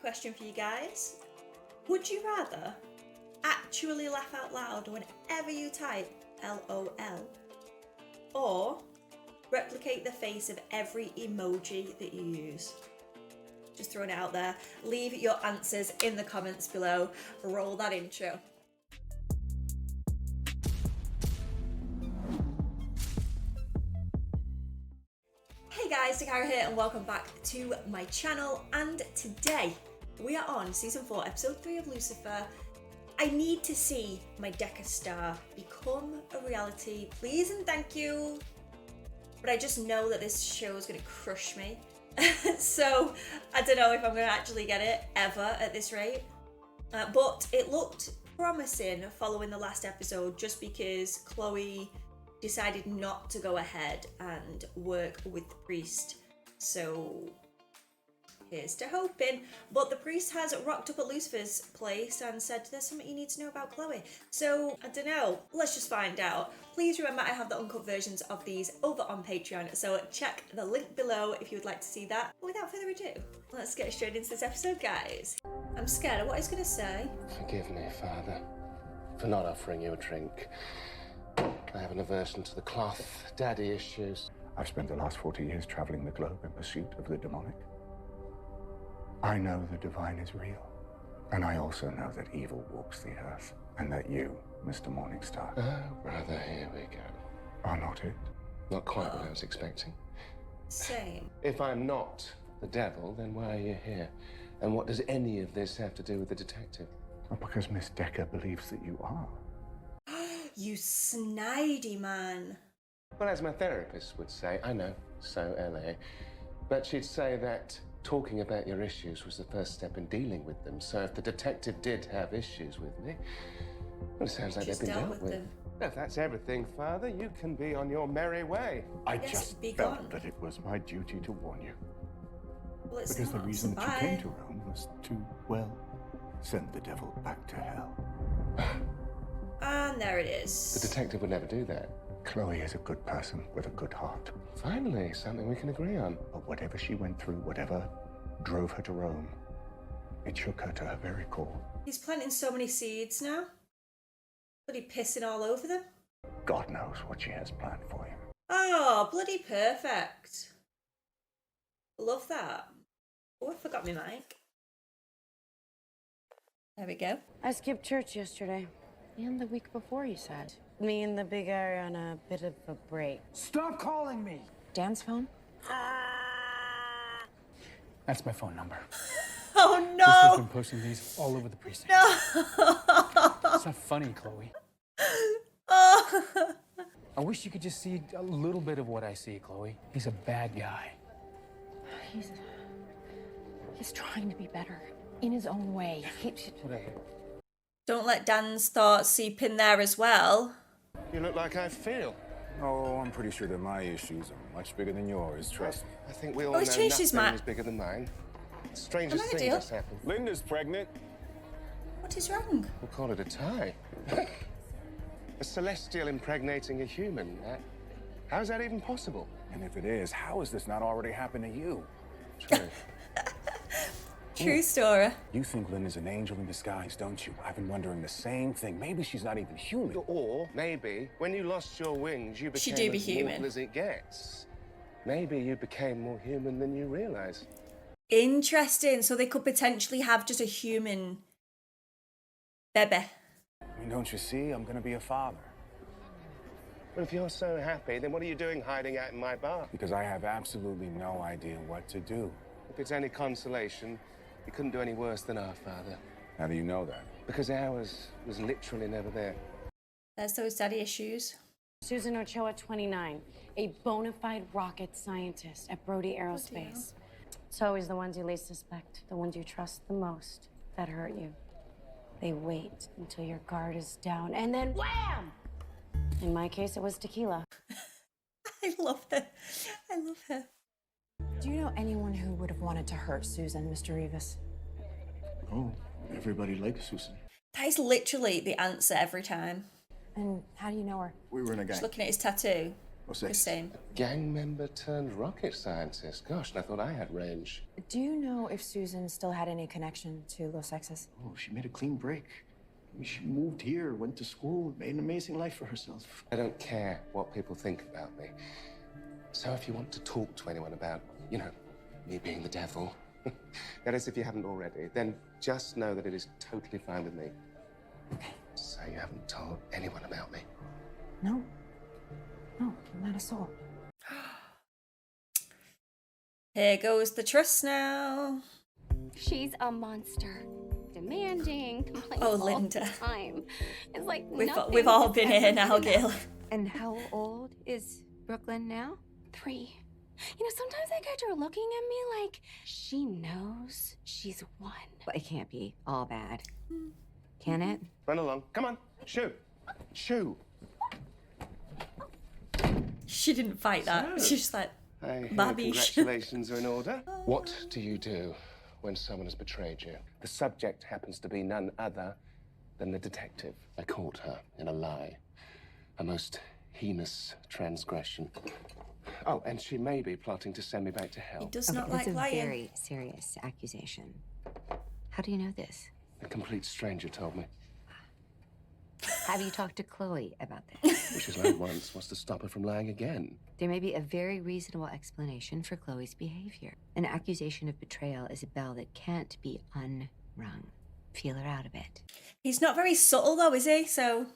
question for you guys. Would you rather actually laugh out loud whenever you type LOL, or replicate the face of every emoji that you use? Just throwing it out there. Leave your answers in the comments below. Roll that intro. Hey guys, Dakara here and welcome back to my channel, and today we are on season 4 episode 3 of Lucifer. I need to see my Dakara star become a reality, please and thank you. But I just know that this show is going to crush me. So I don't know if I'm going to actually get it ever at this rate. But it looked promising following the last episode, just because Chloe decided not to go ahead and work with the priest. So here's to hoping. But the priest has rocked up at Lucifer's place and said there's something you need to know about Chloe. So I don't know, let's just find out. Please remember I have the uncut versions of these over on Patreon, so check the link below if you would like to see that. But without further ado, let's get straight into this episode, guys. I'm scared of what he's gonna say. Forgive me, Father, for not offering you a drink. I have an aversion to the cloth, daddy issues. I've spent the last 40 years traveling the globe in pursuit of the demonic. I know the divine is real, and I also know that evil walks the earth, and that you, Mr. Morningstar, Oh, brother, here we go. are not it. Not quite what I was expecting. Same. If I'm not the devil, then why are you here? And what does any of this have to do with the detective? Well, because Miss Decker believes that you are. You snidey man. Well, as my therapist would say, I know, so LA, but she'd say that talking about your issues was the first step in dealing with them. So if the detective did have issues with me, well, it sounds like they've been dealt with. them. If that's everything, Father, you can be on your merry way. I Yes, just be felt gone. that it was my duty to warn you. Well, it's Because the not, reason so that you came bye. to Rome was to, well, send the devil back to hell. And there it The is. detective would never do that. Chloe is a good person with a good heart. Finally, something we can agree on. But whatever she went through, whatever drove her to Rome, it shook her to her very core. He's planting so many seeds now. Bloody pissing all over them. God knows what she has planned for you. Oh, bloody perfect. Love that. Oh, I forgot my mic. There we go. I skipped church yesterday. And the week before, you said. Me and the big guy are on a bit of a break. Stop calling me! Dan's phone? That's my phone number. Oh Sister's no! been posting these all over the precinct. No! It's not funny, Chloe. Oh. I wish you could just see a little bit of what I see, Chloe. He's a bad guy. He's trying to be better in his own way. Don't let Dan's thoughts seep in there as well. You look like I feel. Oh, I'm pretty sure that my issues are much bigger than yours, trust me. I think we all Oh, know he's changed his nothing mind. is bigger than mine. Strangest Am I thing ideal? just happened. Linda's pregnant. What is wrong? We'll call it a tie. A celestial impregnating a human. How's that even possible? And if it is, how has this not already happened to you? True. True story. You think Linda's an angel in disguise, don't you? I've been wondering the same thing. Maybe she's not even human. Or maybe when you lost your wings, you She became do be as human. mortal as it gets. Maybe you became more human than you realize. Interesting. So they could potentially have just a human baby. I mean, don't you see? I'm gonna be a father. Well, if you're so happy, then what are you doing hiding out in my bar? Because I have absolutely no idea what to do. If it's any consolation, you couldn't do any worse than our father. How do you know that? Because ours was literally never there. There's those daddy issues. Susan Ochoa, 29, a bona fide rocket scientist at Brody Aerospace. It's always the ones you least suspect, the ones you trust the most, that hurt you. They wait until your guard is down, and then wham! In my case, it was tequila. I love her. I love her. Do you know anyone who would have wanted to hurt Susan, Mr. Rivas? Oh, everybody likes Susan. That is literally the answer every time. And how do you know her? We were in a gang. Just looking at his tattoo. What's The this? same. Gang member turned rocket scientist. Gosh, and I thought I had range. Do you know if Susan still had any connection to Los Exes? Oh, she made a clean break. I mean, she moved here, went to school, made an amazing life for herself. I don't care what people think about me. So if you want to talk to anyone about, you know, me being the devil, that is if you haven't already, then just know that it is totally fine with me. Okay. So you haven't told anyone about me? No. No, not a soul. Here goes the trust now. She's a monster. Demanding, complaining Oh, all Linda. the time. It's like We've all been nothing is here ever now, good enough. Gail. And how old is Brooklyn now? 3. You know, sometimes I catch her looking at me like she knows she's 1. But it can't be all bad. Can it? Run along. Come on. Shoo. Shoo. She didn't fight that. She's just like, I hear Babish. congratulations are in order. What do you do when someone has betrayed you? The subject happens to be none other than the detective. I caught her in a lie. A most heinous transgression. Oh, and she may be plotting to send me back to he hell. does not like That's a lying. very serious accusation. How do you know this? A complete stranger told me. Have you talked to Chloe about this? She's lied once. Wants to stop her from lying again. There may be a very reasonable explanation for Chloe's behavior. An accusation of betrayal is a bell that can't be unrung. Feel her out a bit. He's not very subtle though, is he? So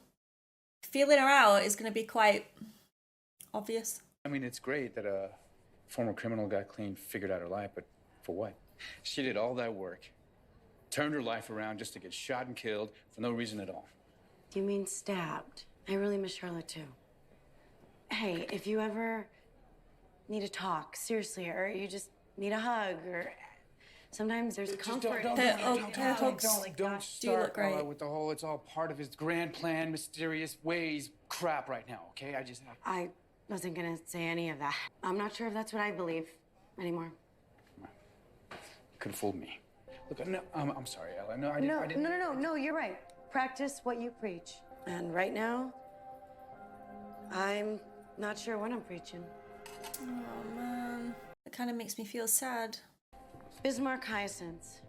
feeling her out is going to be quite obvious. I mean, it's great that a former criminal got clean, figured out her life, but for what? She did all that work, turned her life around just to get shot and killed for no reason at all. You mean stabbed? I really miss Charlotte too. Hey, if you ever need to talk, seriously, or you just need a hug, or sometimes there's comfort. Hugs Don't do look start great. with the whole, it's all part of his grand plan, mysterious ways crap right now, okay? I wasn't gonna say any of that. I'm not sure if that's what I believe anymore. You could have fooled me. Look, no, I'm sorry, Ella. No, I didn't. No, you're right. Practice what you preach. And right now, I'm not sure what I'm preaching. Oh man, it kind of makes me feel sad. Bismarck hyacinths.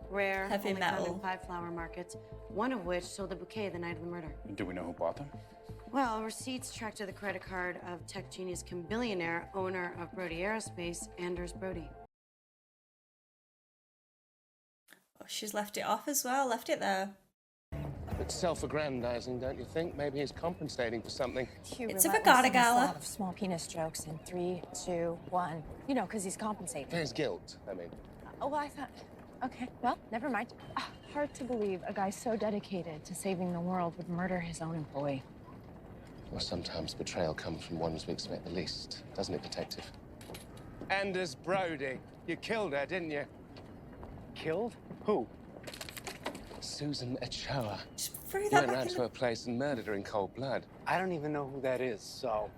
Rare, Heavy only found metal. in 5 flower markets, one of which sold a bouquet the night of the murder. Do we know who bought them? Well, receipts tracked to the credit card of tech genius Kim billionaire, owner of Brody Aerospace, Anders Brody. Oh, she's left it off as well. Left it there. It's self-aggrandizing, don't you think? Maybe he's compensating for something. It's a Dakara A gala. lot of small penis jokes in 3, 2, 1. You know, because he's compensating. For his guilt, I mean. Oh, well, I thought. Okay, well, never mind. Hard to believe a guy so dedicated to saving the world would murder his own employee. Well, sometimes betrayal comes from ones we expect the least, doesn't it, Detective? Anders Brody. You killed her, didn't you? Killed? Who? Susan Ochoa. Just threw You that went back round in to her place and murdered her in cold blood. I don't even know who that is, so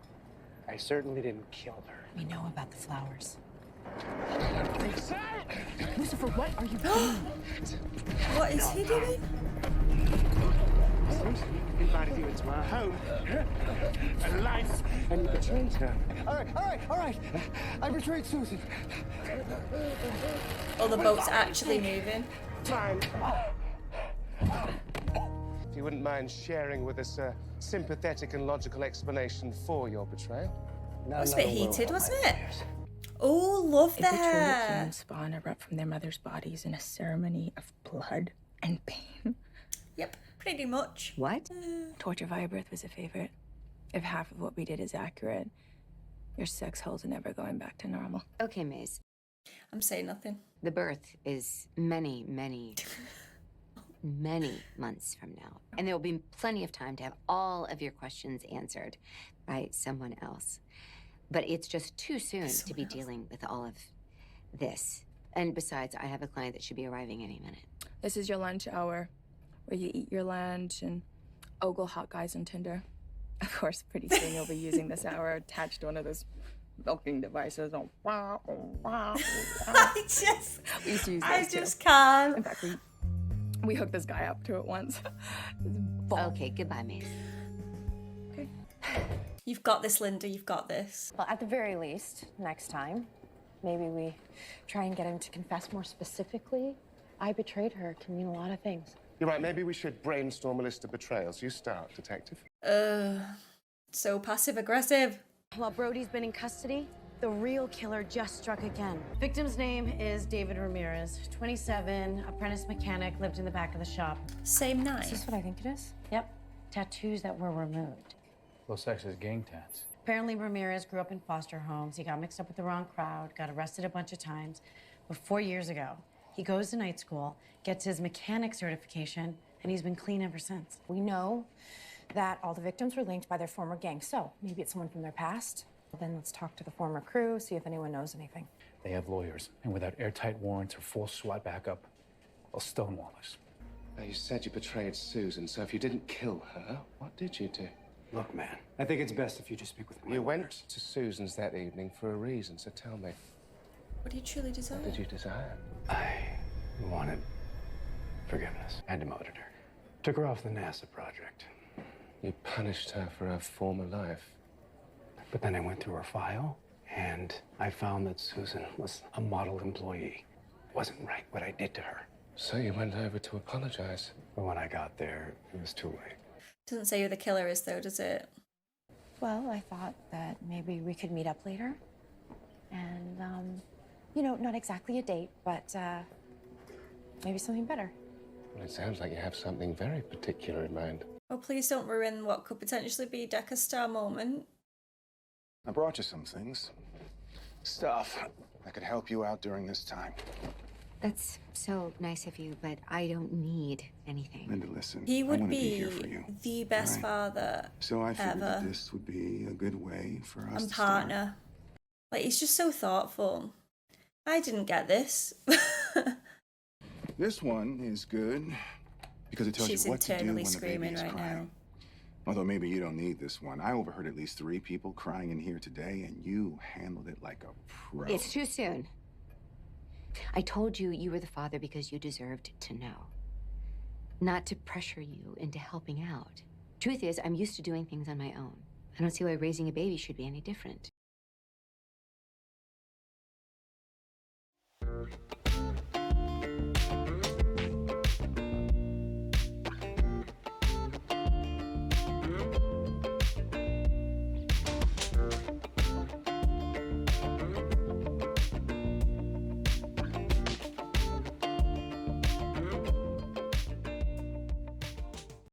I certainly didn't kill her. We know about the flowers. Lucifer, what are you doing? What is he doing? Susan invited you into our home. And lied, and you betrayed her. All right. I betrayed Susan. Oh, the boat's actually moving. Fine. If you wouldn't mind sharing with us a sympathetic and logical explanation for your betrayal. That was a bit heated, wasn't it? Oh, love A betrayal that. can spawn erupt from their mothers' bodies in a ceremony of blood and pain. Yep, pretty much. What? Torture via birth was a favorite. If half of what we did is accurate, your sex holes are never going back to normal. Okay, Maze. I'm saying nothing. The birth is many, many, many months from now. And there will be plenty of time to have all of your questions answered by someone else. But it's just too soon to be dealing with all of this. And besides, I have a client that should be arriving any minute. This is your lunch hour, where you eat your lunch and ogle hot guys on Tinder. Of course, pretty soon you'll be using this hour attached to one of those milking devices. I We used to use I those too. just can't. In fact, we hooked this guy up to it once. Okay, goodbye, Maze. Okay. You've got this, Linda, you've got this. Well, at the very least, next time, maybe we try and get him to confess more specifically. I betrayed her. It can mean a lot of things. You're right, maybe we should brainstorm a list of betrayals. You start, detective. So passive-aggressive. While Brody's been in custody, the real killer just struck again. Victim's name is David Ramirez, 27, apprentice mechanic, lived in the back of the shop. Same night. Is this what I think it is? Yep, tattoos that were removed. Los Exes gang tats. Apparently Ramirez grew up in foster homes. He got mixed up with the wrong crowd, got arrested a bunch of times. But 4 years ago, he goes to night school, gets his mechanic certification, and he's been clean ever since. We know that all the victims were linked by their former gang, so maybe it's someone from their past. Then let's talk to the former crew, see if anyone knows anything. They have lawyers, and without airtight warrants or full SWAT backup, they'll stonewall us. Now, you said you betrayed Susan, so if you didn't kill her, what did you do? Look, man, I think it's best if you just speak with me. You went to Susan's that evening for a reason, so tell me. What do you truly desire? What did you desire? I wanted forgiveness. I demoted her. Took her off the NASA project. You punished her for her former life. But then I went through her file, and I found that Susan was a model employee. It wasn't right what I did to her. So you went over to apologize? But when I got there, it was too late. Doesn't say who the killer is, though, does it? Well, I thought that maybe we could meet up later. And, you know, not exactly a date, but maybe something better. Well, it sounds like you have something very particular in mind. Oh, please don't ruin what could potentially be Deca's star moment. I brought you some things. Stuff that could help you out during this time. That's so nice of you, but I don't need anything. Linda, listen. He I would wanna be here for you. the best All right? father So I figured that ever. this would be a good way for us And to start. partner. Like, he's just so thoughtful. I didn't get this. This one is good because it tells She's you what to do internally when the baby screaming is right crying. now. Although maybe you don't need this one. I overheard at least 3 people crying in here today, and you handled it like a pro. It's too soon. I told you you were the father because you deserved to know. Not to pressure you into helping out. Truth is, I'm used to doing things on my own. I don't see why raising a baby should be any different.